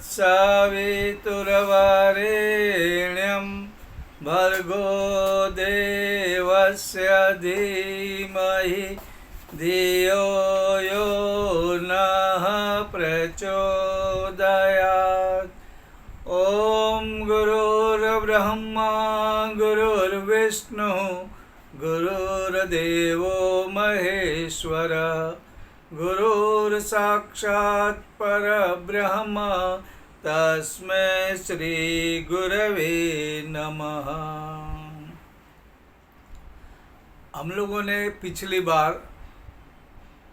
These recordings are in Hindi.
तत्सवितुर्वरेण्यं भर्गो देवस्य धीमहि धियो यो नः प्रचोदयात्। ॐ गुरुर्ब्रह्मा गुरुर्विष्णुः गुरुर्देवो महेश्वरः गुरुर्साक्षात् परब्रह्म तस्मै श्री गुरवे नमः। हम लोगों ने पिछली बार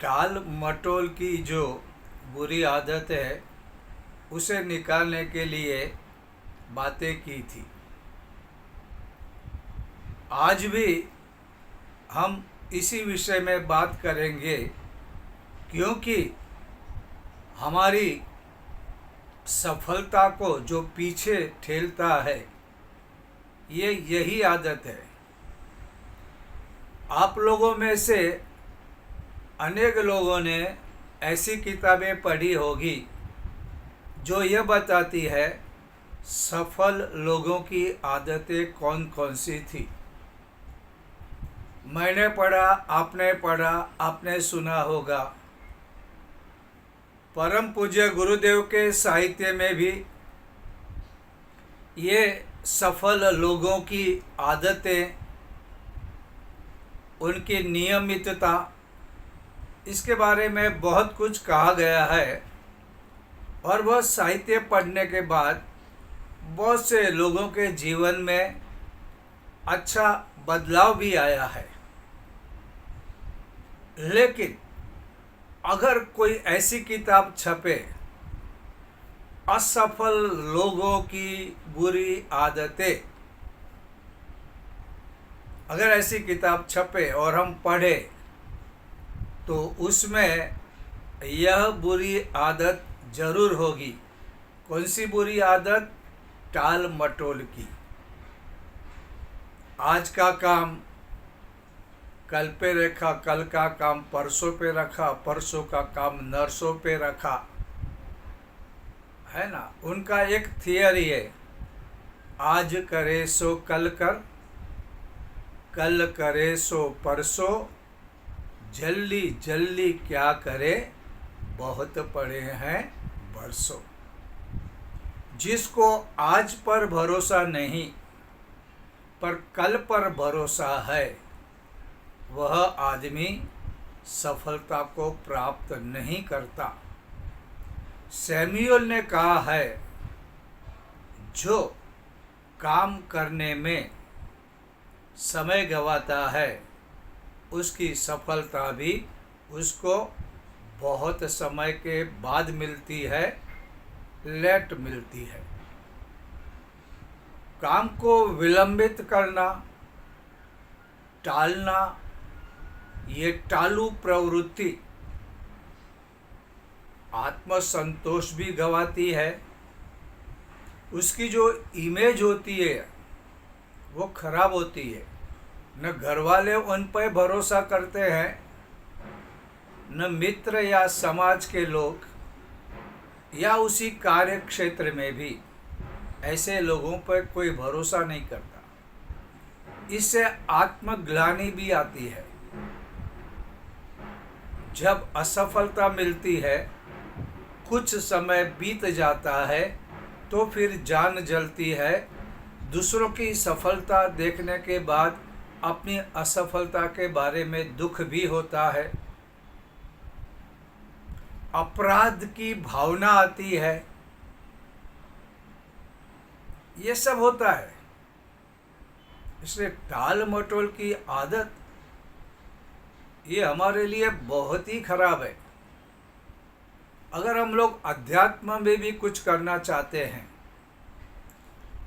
टाल मटोल की जो बुरी आदत है उसे निकालने के लिए बातें की थी। आज भी हम इसी विषय में बात करेंगे, क्योंकि हमारी सफलता को जो पीछे ठेलता है ये यही आदत है। आप लोगों में से अनेक लोगों ने ऐसी किताबें पढ़ी होगी जो ये बताती है सफल लोगों की आदतें कौन कौन सी थी। मैंने पढ़ा, आपने पढ़ा, आपने सुना होगा। परम पूज्य गुरुदेव के साहित्य में भी ये सफल लोगों की आदतें, उनकी नियमितता, इसके बारे में बहुत कुछ कहा गया है। और वह साहित्य पढ़ने के बाद बहुत से लोगों के जीवन में अच्छा बदलाव भी आया है। लेकिन अगर कोई ऐसी किताब छपे, असफल लोगों की बुरी आदतें, अगर ऐसी किताब छपे और हम पढ़े तो उसमें यह बुरी आदत जरूर होगी। कौन सी बुरी आदत? टाल मटोल की। आज का काम कल पे रखा, कल का काम परसों पे रखा, परसों का काम नरसों पे रखा, है ना। उनका एक थियरी है, आज करे सो कल कर, कल करे सो परसों, जल्दी जल्दी क्या करे, बहुत पड़े हैं बरसों। जिसको आज पर भरोसा नहीं पर कल पर भरोसा है, वह आदमी सफलता को प्राप्त नहीं करता। सैमुअल ने कहा है, जो काम करने में समय गंवाता है उसकी सफलता भी उसको बहुत समय के बाद मिलती है, लेट मिलती है। काम को विलंबित करना, टालना, ये टालू प्रवृत्ति आत्मसंतोष भी गंवाती है। उसकी जो इमेज होती है वो खराब होती है। न घर वाले उन पर भरोसा करते हैं, न मित्र या समाज के लोग, या उसी कार्य क्षेत्र में भी ऐसे लोगों पर कोई भरोसा नहीं करता। इससे आत्मग्लानि भी आती है। जब असफलता मिलती है, कुछ समय बीत जाता है तो फिर जान जलती है। दूसरों की सफलता देखने के बाद अपनी असफलता के बारे में दुख भी होता है। अपराध की भावना आती है। ये सब होता है। इसलिए टाल मटोल की आदत ये हमारे लिए बहुत ही खराब है। अगर हम लोग अध्यात्म में भी कुछ करना चाहते हैं,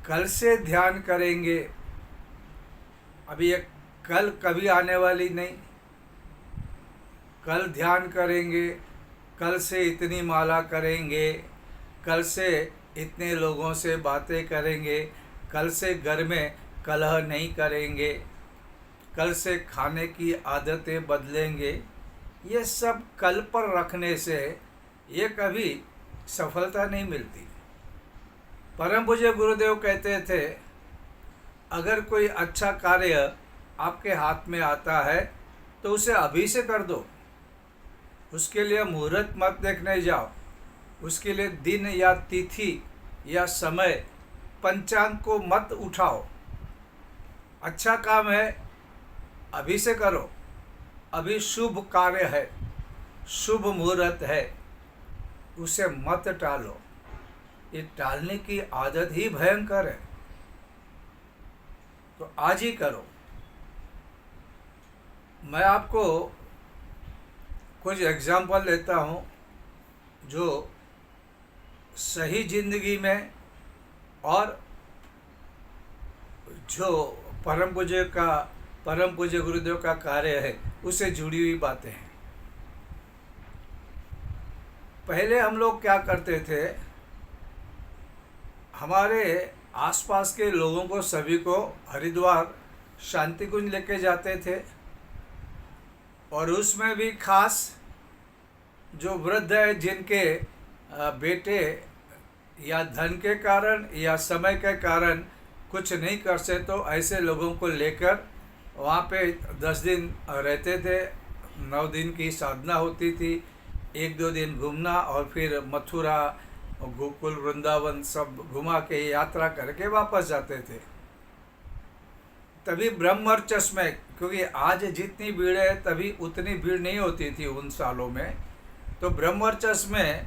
कल से ध्यान करेंगे, अभी ये कल कभी आने वाली नहीं। कल ध्यान करेंगे, कल से इतनी माला करेंगे, कल से इतने लोगों से बातें करेंगे, कल से घर में कलह नहीं करेंगे, कल से खाने की आदतें बदलेंगे। ये सब कल पर रखने से ये कभी सफलता नहीं मिलती। परम पूज्य गुरुदेव कहते थे, अगर कोई अच्छा कार्य आपके हाथ में आता है तो उसे अभी से कर दो। उसके लिए मुहूर्त मत देखने जाओ, उसके लिए दिन या तिथि या समय पंचांग को मत उठाओ। अच्छा काम है, अभी से करो। अभी शुभ कार्य है, शुभ मुहूर्त है, उसे मत टालो। ये टालने की आदत ही भयंकर है। तो आज ही करो। मैं आपको कुछ एग्जाम्पल लेता हूँ जो सही जिंदगी में और जो परम पूज्य गुरुदेव का कार्य है उससे जुड़ी हुई बातें हैं। पहले हम लोग क्या करते थे, हमारे आसपास के लोगों को सभी को हरिद्वार शांति कुंज लेके जाते थे, और उसमें भी खास जो वृद्ध है, जिनके बेटे या धन के कारण या समय के कारण कुछ नहीं कर सकते, तो ऐसे लोगों को लेकर वहाँ पे 10 दिन रहते थे। 9 दिन की साधना होती थी, 1-2 दिन घूमना और फिर मथुरा, गोकुल, वृंदावन सब घुमा के यात्रा करके वापस जाते थे। तभी ब्रह्मवर्चस्व में, क्योंकि आज जितनी भीड़ है तभी उतनी भीड़ नहीं होती थी उन सालों में। तो ब्रह्मवर्चस्व में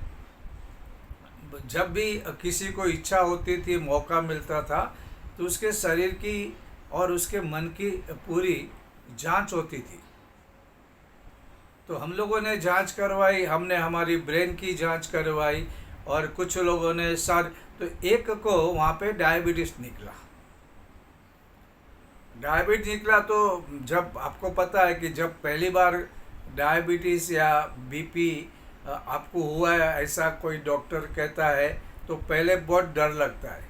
जब भी किसी को इच्छा होती थी, मौका मिलता था, तो उसके शरीर की और उसके मन की पूरी जांच होती थी। तो हम लोगों ने जांच करवाई, हमने हमारी ब्रेन की जांच करवाई, और कुछ लोगों ने तो एक को वहाँ पे डायबिटीज निकला। डायबिटीज निकला तो जब आपको पता है कि जब पहली बार डायबिटीज़ या बीपी आपको हुआ है, ऐसा कोई डॉक्टर कहता है, तो पहले बहुत डर लगता है,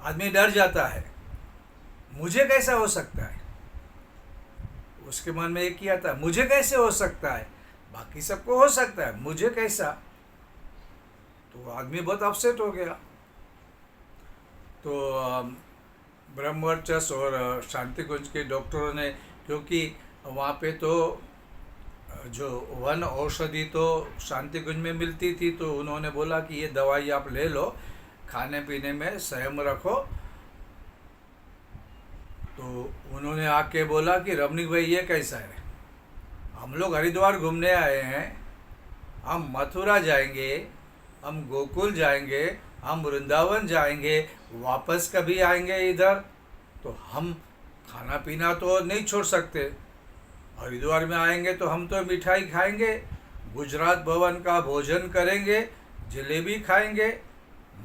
आदमी डर जाता है, मुझे कैसा हो सकता है। उसके मन में एक ही आता है, मुझे कैसे हो सकता है, बाकी सबको हो सकता है, मुझे कैसा। तो आदमी बहुत अपसेट हो गया। तो ब्रह्मवर्चस्व और शांति कुंज के डॉक्टरों ने, क्योंकि वहाँ पे तो जो वन औषधि तो शांति कुंज में मिलती थी, तो उन्होंने बोला कि ये दवाई आप ले लो, खाने पीने में संयम रखो। तो उन्होंने आके बोला कि रमणीक भाई ये कैसा है, हम लोग हरिद्वार घूमने आए हैं, हम मथुरा जाएंगे, हम गोकुल जाएंगे, हम वृंदावन जाएंगे, वापस कभी आएंगे इधर, तो हम खाना पीना तो नहीं छोड़ सकते। हरिद्वार में आएंगे तो हम तो मिठाई खाएंगे, गुजरात भवन का भोजन करेंगे, जलेबी खाएंगे,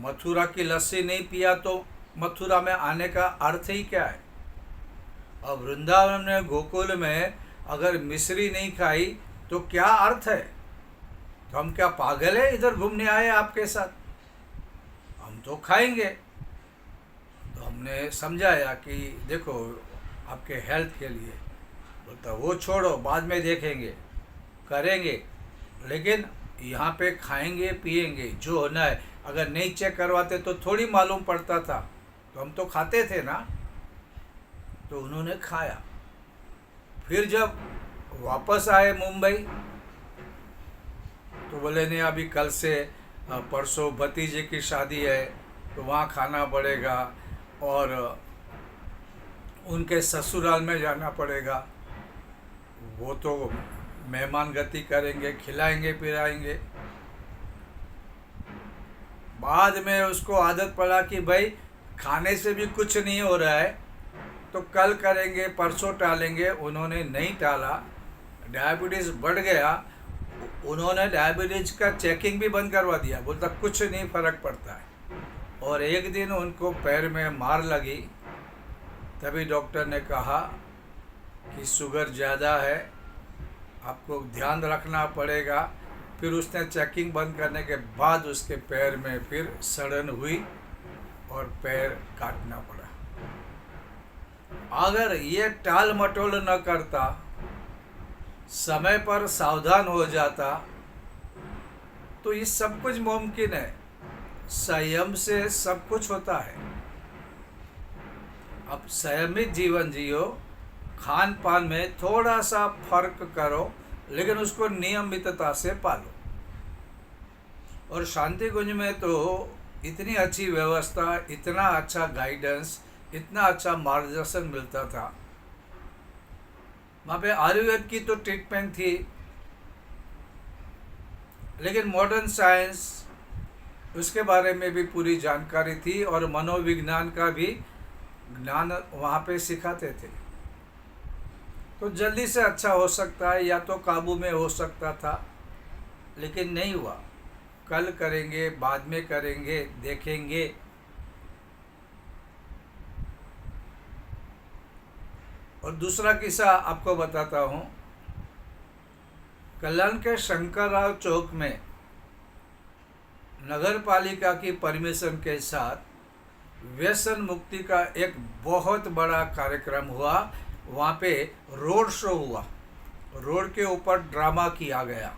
मथुरा की लस्सी नहीं पिया तो मथुरा में आने का अर्थ ही क्या है। अब वृंदावन में, गोकुल में अगर मिश्री नहीं खाई तो क्या अर्थ है। तो हम क्या पागल है, इधर घूमने आए आपके साथ, हम तो खाएंगे। तो हमने समझाया कि देखो आपके हेल्थ के लिए, बोलता वो छोड़ो, बाद में देखेंगे, करेंगे, लेकिन यहाँ पे खाएंगे पिएंगे, जो होना है। अगर नहीं चेक करवाते तो थोड़ी मालूम पड़ता था, तो हम तो खाते थे ना। तो उन्होंने खाया। फिर जब वापस आए मुंबई, तो बोले नहीं, अभी कल से परसों भतीजे की शादी है, तो वहाँ खाना पड़ेगा और उनके ससुराल में जाना पड़ेगा, वो तो मेहमान गति करेंगे, खिलाएंगे पिलाएंगे। बाद में उसको आदत पड़ा कि भाई खाने से भी कुछ नहीं हो रहा है, तो कल करेंगे, परसों टालेंगे। उन्होंने नहीं टाला, डायबिटीज़ बढ़ गया। उन्होंने डायबिटीज का चेकिंग भी बंद करवा दिया, बोलता कुछ नहीं फर्क पड़ता है। और एक दिन उनको पैर में मार लगी, तभी डॉक्टर ने कहा कि शुगर ज़्यादा है, आपको ध्यान रखना पड़ेगा। फिर उसने चेकिंग बंद करने के बाद उसके पैर में फिर सड़न हुई और पैर काटना पड़ा। अगर ये टाल मटोल न करता, समय पर सावधान हो जाता, तो ये सब कुछ मुमकिन है। संयम से सब कुछ होता है। अब संयमित जीवन जियो, खान पान में थोड़ा सा फर्क करो, लेकिन उसको नियमितता से पालो। और शांति कुंज में तो इतनी अच्छी व्यवस्था, इतना अच्छा गाइडेंस, इतना अच्छा मार्गदर्शन मिलता था। वहाँ पे आयुर्वेद की तो ट्रीटमेंट थी, लेकिन मॉडर्न साइंस उसके बारे में भी पूरी जानकारी थी, और मनोविज्ञान का भी ज्ञान वहाँ पे सिखाते थे। तो जल्दी से अच्छा हो सकता है, या तो काबू में हो सकता था, लेकिन नहीं हुआ। कल करेंगे, बाद में करेंगे, देखेंगे। और दूसरा किस्सा आपको बताता हूँ। कल्याण के शंकरराव चौक में नगर पालिका की परमिशन के साथ व्यसन मुक्ति का एक बहुत बड़ा कार्यक्रम हुआ। वहाँ पे रोड शो हुआ, रोड के ऊपर ड्रामा किया गया,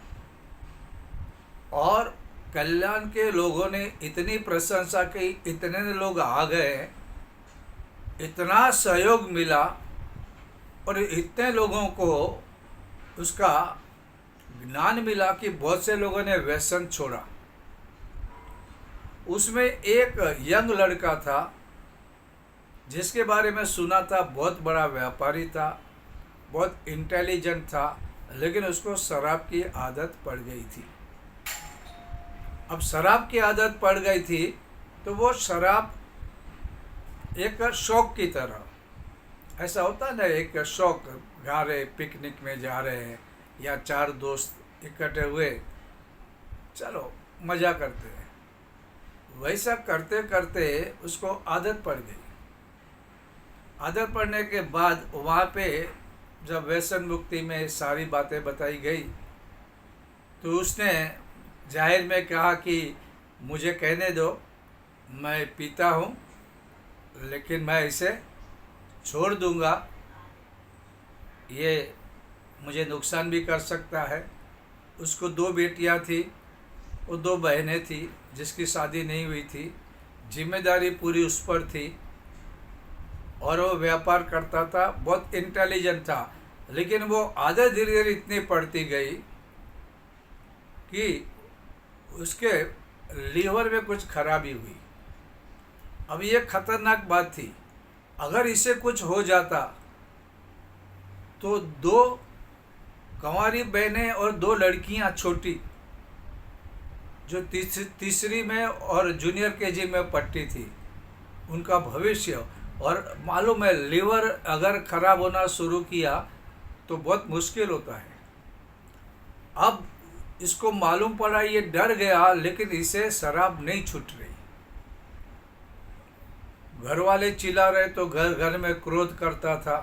और कल्याण के लोगों ने इतनी प्रशंसा की, इतने लोग आ गए, इतना सहयोग मिला, और इतने लोगों को उसका ज्ञान मिला कि बहुत से लोगों ने व्यसन छोड़ा। उसमें एक यंग लड़का था जिसके बारे में सुना था, बहुत बड़ा व्यापारी था, बहुत इंटेलिजेंट था, लेकिन उसको शराब की आदत पड़ गई थी। अब शराब की आदत पड़ गई थी तो वो शराब एक शौक की तरह, ऐसा होता है ना, एक शौक, जा रहे पिकनिक में जा रहे हैं, या चार दोस्त इकट्ठे हुए, चलो मज़ा करते हैं, वैसा करते करते उसको आदत पड़ गई। आदत पड़ने के बाद वहाँ पे जब व्यसन मुक्ति में सारी बातें बताई गई, तो उसने जाहिर में कहा कि मुझे कहने दो, मैं पीता हूँ, लेकिन मैं इसे छोड़ दूँगा, ये मुझे नुकसान भी कर सकता है। उसको 2 बेटियाँ थी, वो 2 बहनें थी, जिसकी शादी नहीं हुई थी। जिम्मेदारी पूरी उस पर थी, और वो व्यापार करता था, बहुत इंटेलिजेंट था, लेकिन वो आदत धीरे धीरे इतनी पड़ती गई कि उसके लीवर में कुछ खराबी हुई। अब ये खतरनाक बात थी, अगर इसे कुछ हो जाता तो 2 कंवारी बहनें और 2 लड़कियां छोटी, जो तीसरी में और जूनियर केजी में पढ़ती थी, उनका भविष्य, और मालूम है लीवर अगर खराब होना शुरू किया तो बहुत मुश्किल होता है। अब इसको मालूम पड़ा, ये डर गया, लेकिन इसे शराब नहीं छूट रही। घर वाले चिल्ला रहे तो घर घर में क्रोध करता था,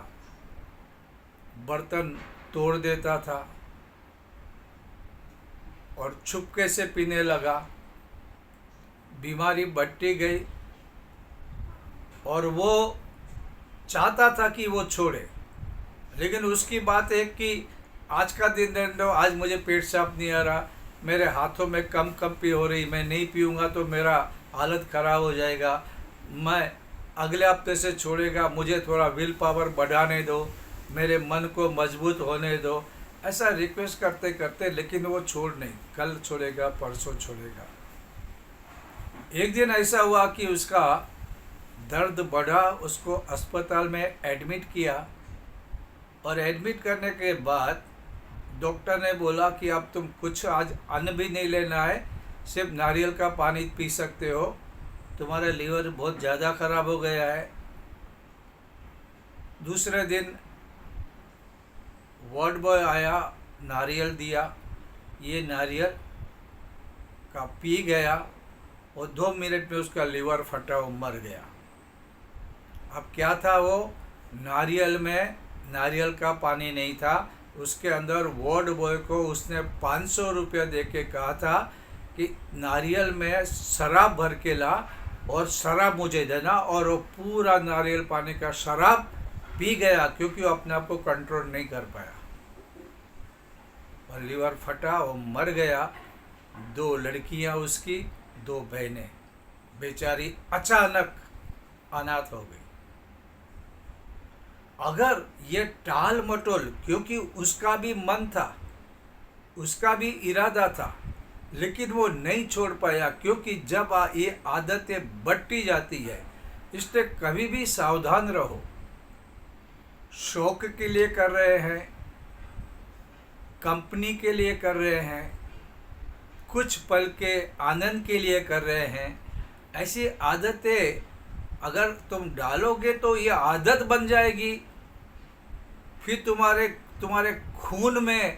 बर्तन तोड़ देता था, और छुपके से पीने लगा। बीमारी बढ़ती गई, और वो चाहता था कि वो छोड़े, लेकिन उसकी बात एक कि आज का दिन रहने दो, आज मुझे पेट साफ नहीं आ रहा, मेरे हाथों में कंपी हो रही, मैं नहीं पीऊँगा तो मेरा हालत ख़राब हो जाएगा, मैं अगले हफ्ते से छोड़ेगा, मुझे थोड़ा विल पावर बढ़ाने दो, मेरे मन को मजबूत होने दो। ऐसा रिक्वेस्ट करते करते, लेकिन वो छोड़ नहीं, कल छोड़ेगा, परसों छोड़ेगा। एक दिन ऐसा हुआ कि उसका दर्द बढ़ा, उसको अस्पताल में एडमिट किया, और एडमिट करने के बाद डॉक्टर ने बोला कि अब तुम कुछ आज अन्न भी नहीं लेना है, सिर्फ नारियल का पानी पी सकते हो, तुम्हारा लीवर बहुत ज़्यादा ख़राब हो गया है। दूसरे दिन वार्ड बॉय आया, नारियल दिया, ये नारियल का पी गया, और 2 मिनट में उसका लीवर फटा, वो मर गया। अब क्या था, वो नारियल में नारियल का पानी नहीं था, उसके अंदर वार्ड बॉय को उसने 500 रुपया दे के कहा था कि नारियल में शराब भर के ला और शराब मुझे देना, और वो पूरा नारियल पानी का शराब पी गया, क्योंकि वो अपने आप को कंट्रोल नहीं कर पाया, और लीवर फटा, वो मर गया। 2 लड़कियां उसकी, 2 बहनें। बेचारी अचानक अनाथ हो गई। अगर ये टाल मटोल, क्योंकि उसका भी मन था, उसका भी इरादा था, लेकिन वो नहीं छोड़ पाया, क्योंकि जब ये आदतें बढ़ती जाती है, इसलिए कभी भी सावधान रहो। शौक के लिए कर रहे हैं, कंपनी के लिए कर रहे हैं, कुछ पल के आनंद के लिए कर रहे हैं, ऐसी आदतें अगर तुम डालोगे तो ये आदत बन जाएगी। फिर तुम्हारे खून में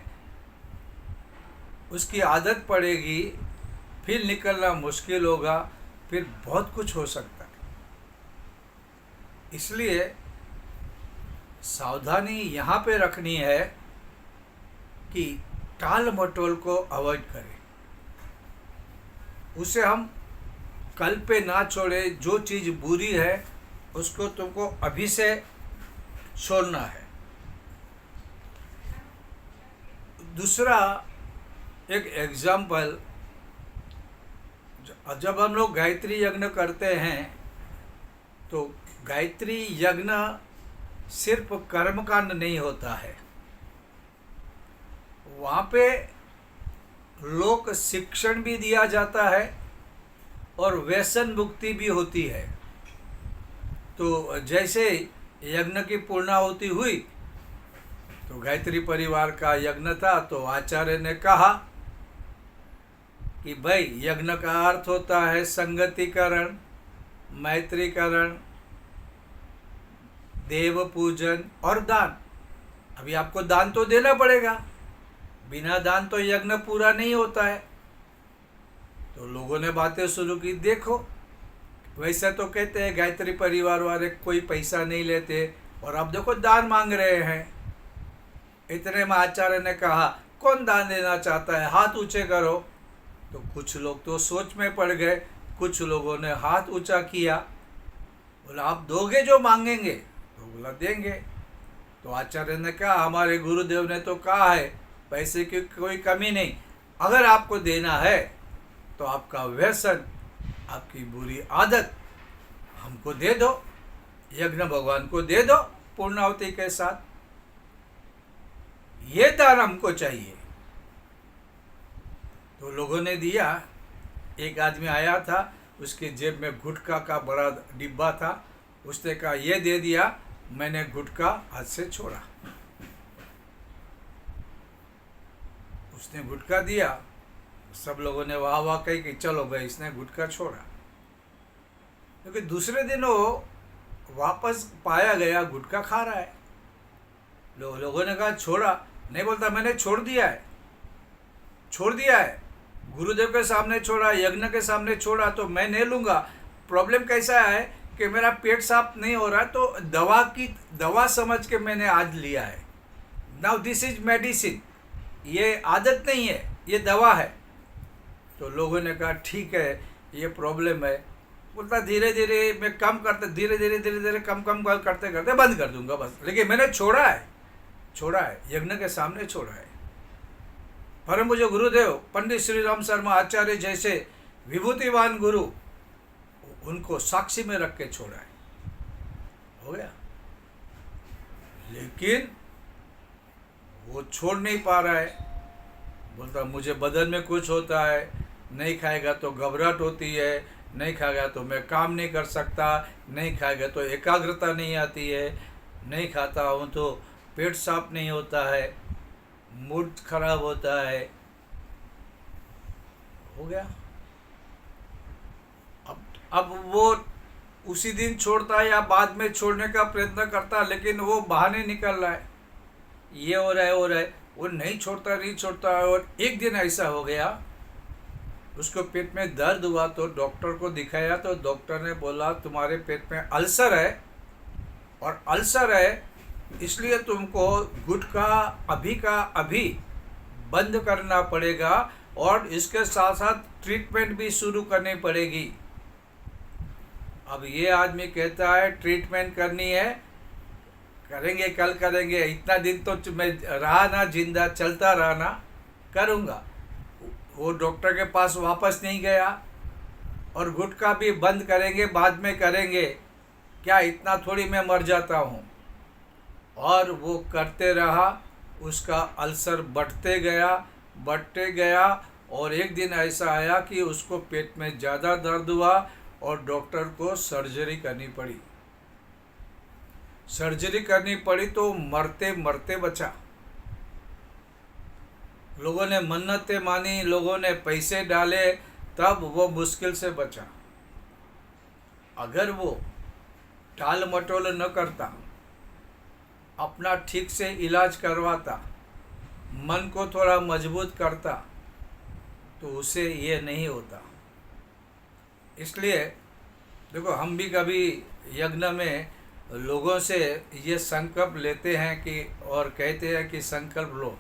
उसकी आदत पड़ेगी, फिर निकलना मुश्किल होगा, फिर बहुत कुछ हो सकता है। इसलिए सावधानी यहाँ पे रखनी है कि टाल मटोल को अवॉइड करें, उसे हम कल पे ना छोड़े। जो चीज़ बुरी है उसको तुमको अभी से छोड़ना है। दूसरा एक एग्जाम्पल, जब हम लोग गायत्री यज्ञ करते हैं तो गायत्री यज्ञ सिर्फ कर्मकांड नहीं होता है, वहाँ पे लोक शिक्षण भी दिया जाता है और व्यसन मुक्ति भी होती है। तो जैसे यज्ञ की पूर्णाहुति हुई तो गायत्री परिवार का यज्ञ था, तो आचार्य ने कहा कि भाई यज्ञ का अर्थ होता है संगतिकरण, मैत्रीकरण, देव पूजन और दान। अभी आपको दान तो देना पड़ेगा, बिना दान तो यज्ञ पूरा नहीं होता है। तो लोगों ने बातें शुरू की, देखो वैसे तो कहते हैं गायत्री परिवार वाले कोई पैसा नहीं लेते, और अब देखो दान मांग रहे हैं। इतने में आचार्य ने कहा, कौन दान देना चाहता है, हाथ ऊंचे करो। तो कुछ लोग तो सोच में पड़ गए, कुछ लोगों ने हाथ ऊंचा किया, बोला आप दोगे जो मांगेंगे? तो बोला देंगे। तो आचार्य ने कहा, हमारे गुरुदेव ने तो कहा है पैसे की कोई कमी नहीं, अगर आपको देना है तो आपका व्यसन, आपकी बुरी आदत हमको दे दो, यज्ञ भगवान को दे दो पूर्णाहुति के साथ, ये दान हमको चाहिए। तो लोगों ने दिया। एक आदमी आया था, उसके जेब में गुटखा का बड़ा डिब्बा था, उसने कहा ये दे दिया, मैंने गुटखा हाथ से छोड़ा। उसने गुटखा दिया, सब लोगों ने वाह वाह कही कि चलो भाई इसने गुटखा छोड़ा। क्योंकि दूसरे दिन वो वापस पाया गया गुटखा खा रहा है। लोगों ने कहा छोड़ा नहीं, बोलता मैंने छोड़ दिया है, छोड़ दिया है, गुरुदेव के सामने छोड़ा, यज्ञ के सामने छोड़ा, तो मैं नहीं लूँगा। प्रॉब्लम कैसा है कि मेरा पेट साफ नहीं हो रहा, तो दवा समझ के मैंने आज लिया है। नाउ दिस इज मेडिसिन, ये आदत नहीं है, ये दवा है। तो लोगों ने कहा ठीक है ये प्रॉब्लम है। बोलता धीरे धीरे मैं कम करते, धीरे धीरे कम करते करते बंद कर दूंगा बस, लेकिन मैंने छोड़ा है, यज्ञ के सामने छोड़ा है। परम पूज्य गुरुदेव पंडित श्री राम शर्मा आचार्य जैसे विभूतिवान गुरु, उनको साक्षी में रख के छोड़ा है, हो गया। लेकिन वो छोड़ नहीं पा रहा है, बोलता मुझे बदन में कुछ होता है, नहीं खाएगा तो घबराहट होती है, नहीं खाएगा तो मैं काम नहीं कर सकता, नहीं खाएगा तो एकाग्रता नहीं आती है, नहीं खाता हूँ तो पेट साफ नहीं होता है, मूड खराब होता है, हो गया। अब वो उसी दिन छोड़ता है या बाद में छोड़ने का प्रयत्न करता, लेकिन वो बहाने निकल रहा है, ये हो रहा है, वो नहीं छोड़ता। और एक दिन ऐसा हो गया, उसको पेट में दर्द हुआ, तो डॉक्टर को दिखाया, तो डॉक्टर ने बोला तुम्हारे पेट में अल्सर है, और अल्सर है इसलिए तुमको गुटखा अभी का अभी बंद करना पड़ेगा, और इसके साथ साथ ट्रीटमेंट भी शुरू करनी पड़ेगी। अब ये आदमी कहता है ट्रीटमेंट करनी है, करेंगे कल करेंगे, इतना दिन तो मैं रहा ना जिंदा, चलता रहा ना, करूँगा। वो डॉक्टर के पास वापस नहीं गया, और गुटखा भी बंद करेंगे, बाद में करेंगे, क्या इतना थोड़ी मैं मर जाता हूँ। और वो करते रहा, उसका अल्सर बढ़ते गया और एक दिन ऐसा आया कि उसको पेट में ज़्यादा दर्द हुआ और डॉक्टर को सर्जरी करनी पड़ी। सर्जरी करनी पड़ी तो मरते मरते बचा। लोगों ने मन्नतें मानी, लोगों ने पैसे डाले, तब वो मुश्किल से बचा। अगर वो टाल मटोल न करता, अपना ठीक से इलाज करवाता, मन को थोड़ा मजबूत करता, तो उसे ये नहीं होता। इसलिए देखो, हम भी कभी यज्ञ में लोगों से ये संकल्प लेते हैं कि और कहते हैं कि संकल्प लो,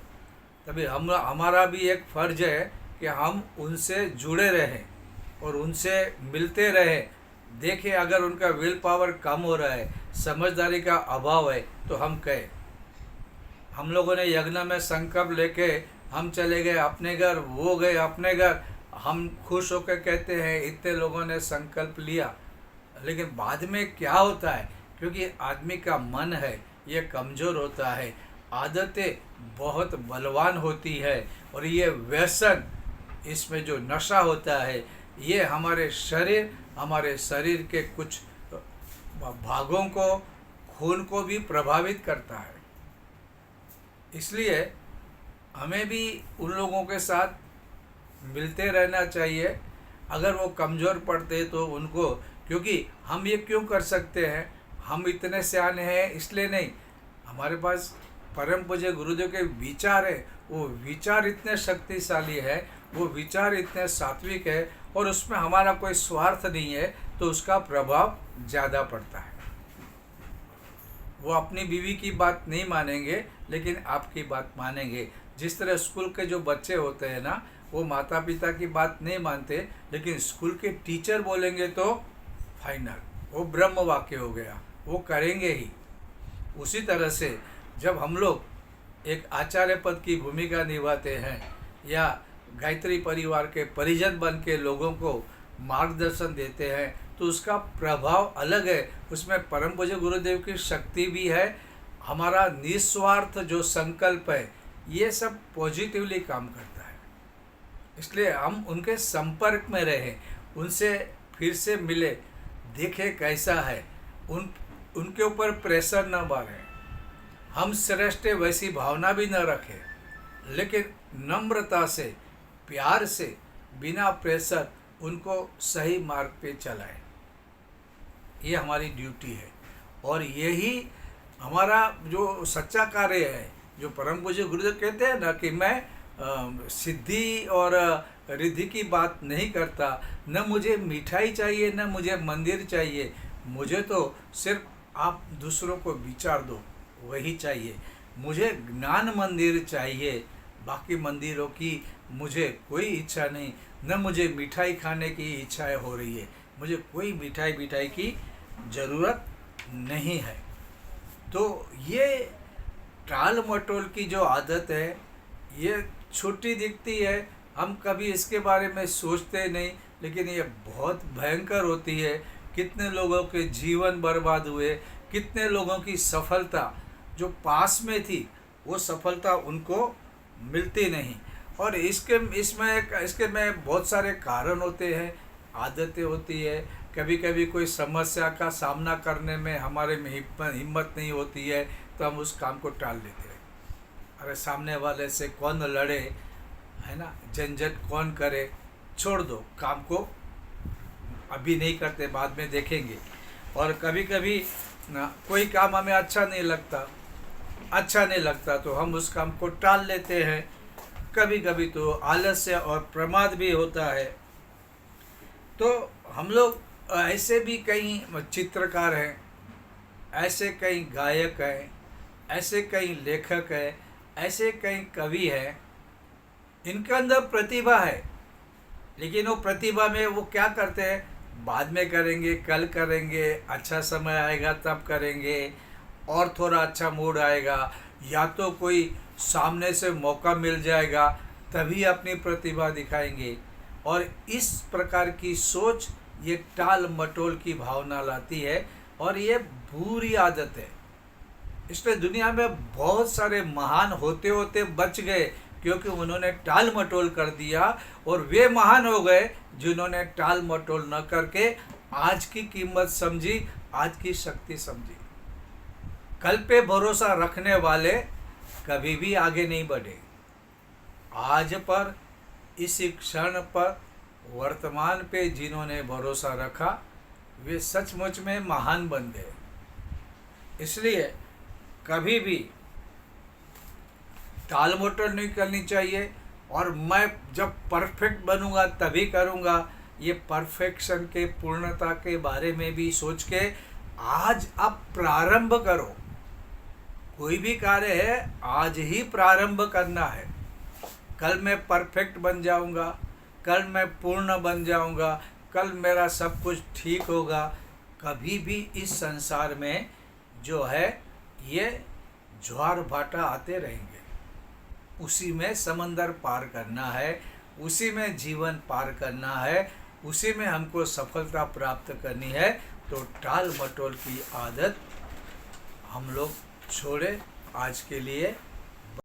तभी हमारा भी एक फर्ज है कि हम उनसे जुड़े रहें और उनसे मिलते रहें। देखें, अगर उनका विल पावर कम हो रहा है, समझदारी का अभाव है, तो हम कहें। हम लोगों ने यज्ञ में संकल्प लेके हम चले गए अपने घर, वो गए अपने घर, हम खुश होकर कहते हैं इतने लोगों ने संकल्प लिया, लेकिन बाद में क्या होता है, क्योंकि आदमी का मन है ये कमज़ोर होता है, आदतें बहुत बलवान होती है, और ये व्यसन, इसमें जो नशा होता है, ये हमारे शरीर के कुछ भागों को, खून को भी प्रभावित करता है। इसलिए हमें भी उन लोगों के साथ मिलते रहना चाहिए। अगर वो कमज़ोर पड़ते तो उनको, क्योंकि हम ये क्यों कर सकते हैं, हम इतने सियाने हैं इसलिए नहीं, हमारे पास परम पूज्य गुरुदेव के विचार है, वो विचार इतने शक्तिशाली है, वो विचार इतने सात्विक है, और उसमें हमारा कोई स्वार्थ नहीं है, तो उसका प्रभाव ज़्यादा पड़ता है। वो अपनी बीवी की बात नहीं मानेंगे, लेकिन आपकी बात मानेंगे। जिस तरह स्कूल के जो बच्चे होते हैं ना, वो माता पिता की बात नहीं मानते, लेकिन स्कूल के टीचर बोलेंगे तो फाइनल, वो ब्रह्म वाक्य हो गया, वो करेंगे ही। उसी तरह से जब हम लोग एक आचार्य पद की भूमिका निभाते हैं, या गायत्री परिवार के परिजन बन के लोगों को मार्गदर्शन देते हैं, तो उसका प्रभाव अलग है। उसमें परम पूज्य गुरुदेव की शक्ति भी है, हमारा निस्वार्थ जो संकल्प है, ये सब पॉजिटिवली काम करता है। इसलिए हम उनके संपर्क में रहें, उनसे फिर से मिले, देखें कैसा है, उनके ऊपर प्रेशर न डालें, हम श्रेष्ठ वैसी भावना भी न रखें, लेकिन नम्रता से, प्यार से, बिना प्रेशर उनको सही मार्ग पे चलाएं। ये हमारी ड्यूटी है, और यही हमारा जो सच्चा कार्य है। जो परम पूज्य गुरुदेव कहते हैं ना कि मैं सिद्धि और रिद्धि की बात नहीं करता, न मुझे मिठाई चाहिए, न मुझे मंदिर चाहिए, मुझे तो सिर्फ आप दूसरों को विचार दो, वही चाहिए। मुझे ज्ञान मंदिर चाहिए, बाकी मंदिरों की मुझे कोई इच्छा नहीं, न मुझे मिठाई खाने की इच्छा हो रही है, मुझे कोई मिठाई की ज़रूरत नहीं है। तो ये टाल मटोल की जो आदत है, ये छोटी दिखती है, हम कभी इसके बारे में सोचते नहीं, लेकिन ये बहुत भयंकर होती है। कितने लोगों के जीवन बर्बाद हुए, कितने लोगों की सफलता जो पास में थी, वो सफलता उनको मिलती नहीं। और इसके में बहुत सारे कारण होते हैं, आदतें होती है। कभी कभी कोई समस्या का सामना करने में हमारे में हिम्मत नहीं होती है, तो हम उस काम को टाल देते हैं। अरे सामने वाले से कौन लड़े, है ना, झंझट कौन करे, छोड़ दो, काम को अभी नहीं करते, बाद में देखेंगे। और कभी कभी कोई काम हमें अच्छा नहीं लगता तो हम उस काम को टाल लेते हैं। कभी कभी तो आलस्य और प्रमाद भी होता है। तो हम लोग ऐसे भी कई चित्रकार हैं, ऐसे कई गायक हैं, ऐसे कई लेखक हैं, ऐसे कई कवि हैं, इनके अंदर प्रतिभा है, लेकिन वो प्रतिभा में वो क्या करते हैं, बाद में करेंगे, कल करेंगे, अच्छा समय आएगा तब करेंगे, और थोड़ा अच्छा मूड आएगा, या तो कोई सामने से मौका मिल जाएगा तभी अपनी प्रतिभा दिखाएंगे। और इस प्रकार की सोच ये टाल मटोल की भावना लाती है और ये बुरी आदत है। इसलिए दुनिया में बहुत सारे महान होते होते बच गए क्योंकि उन्होंने टाल मटोल कर दिया, और वे महान हो गए जिन्होंने टाल मटोल न करके आज की कीमत समझी, आज की शक्ति समझी। कल पे भरोसा रखने वाले कभी भी आगे नहीं बढ़े। आज पर, इसी क्षण पर, वर्तमान पे जिन्होंने भरोसा रखा वे सचमुच में महान बन गए। इसलिए कभी भी टाल मटोल नहीं करनी चाहिए, और मैं जब परफेक्ट बनूंगा तभी करूंगा, ये परफेक्शन के पूर्णता के बारे में भी सोच के आज आप प्रारंभ करो। कोई भी कार्य है आज ही प्रारंभ करना है। कल मैं परफेक्ट बन जाऊंगा, कल मैं पूर्ण बन जाऊंगा, कल मेरा सब कुछ ठीक होगा। कभी भी इस संसार में जो है ये ज्वार भाटा आते रहेंगे। उसी में समंदर पार करना है, उसी में जीवन पार करना है, उसी में हमको सफलता प्राप्त करनी है। तो टाल मटोल की आदत हम लोग छोड़े आज के लिए।